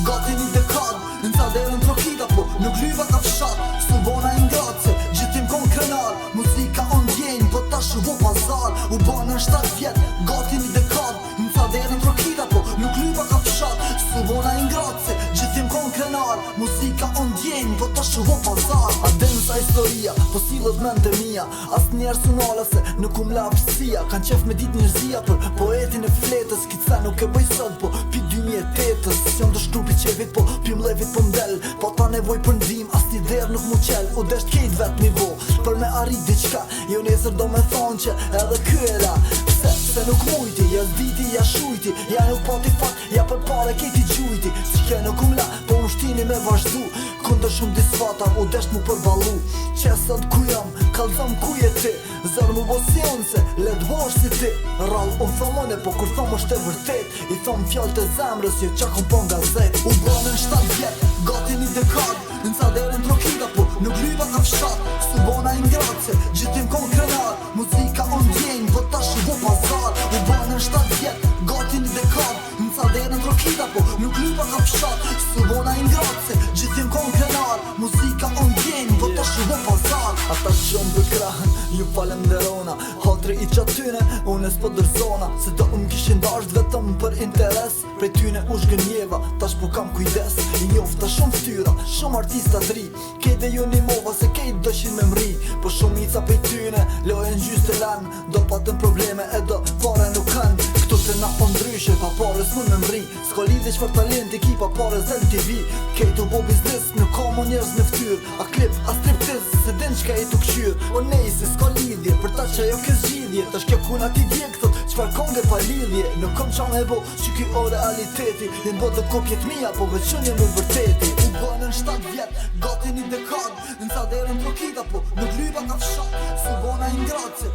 Gati një dekad, në ca derën trokita, po nuk lyva ka fshat. Su bona i ngrace, gjithim kon krenar. Muzika on djenj, po ta shuvo pazar. U bona në 7 vjet, gati një dekad, në ca derën trokita, po nuk lyva ka fshat. Su bona i ngrace, gjithim kon krenar. Muzika on djenj, po ta shuvo pazar. A densa historia, po silët mente mia. As njerë su nala se nuk la apsia. Kan qef me dit njërzia për poetin e fletës. Kitse nuk e bëj sot, po pi 2008-ës. Jom të shkrupi qevit, po pi mlevit po mdel. Po ta nevoj për ndim, as një der nuk mu qel. U desht kejt vet nivo, për me arrit diqka. Jo nesër do me thonë që edhe kyera. Se nuk mujti, ja zbiti, ja shujti. Ja nuk pati fat, ja për pare kejti gjujti. Qike nuk la, po më shtini me vazhdu. Kundër shumë disfata, u desht mu përbalu. Qesët ku jam, kalzëm ku je ti. Zërë mu bosion se, let vosh si ti. Rall, unë thomone, po kur thom është e vërtet. I thom fjall të zemrës, jo qa kom po nga zet. U banën 7 vjet, gati një dekad. Në ca derën trokita, po nuk lyva ka fshat. Su bona i ngrace, gjithim kon krenar. Muzika on djenj, po ta shuvo pazar. U banën 7 vjet, gati një dekad. Në ca derën trokita, po nuk lyva ka fshat. Su bona i ngrace, gjithim kon krenar. Muzika on djenj, po ta shuvo pazar. Ata që më bëkrahën, ju falenderona. Hatri i qatyne, unë s'po dërzona. Se do kishin dasht vetëm për interes. Prej tyne u shgënjeva, tash po kam kujdes. I njofta shumë ftyra, shumë artista t'ri. Kejde ju një mova se kejt dëshin me mri. Po shumica prej tyne, lojen gjys të len. Do patën probleme e do pare nuk kanë. Këtu të na po ndryshe, pa pare s'mun me mri. S'ko lidhe qëfar talenti ki, pa pare zel TV. Kejt u bo biznis, nuk ka mo njerëz me ftyr. A klip, a striptiz, se din qka i tu këshyr. O nejsi, s'ko lidhje, për ta që jo kës gjidhje. Tash kjo kuna ti djek, thot, qfar konge pa lidhje. Nuk kom qa me bo, që ki o realiteti. Din bo të kopjet mija, po veqënje me vërteti. U banën 7 vjet, gati një dekad. Në ca derën trokita, po nuk lyva ka fshat. Su bona i ngrace,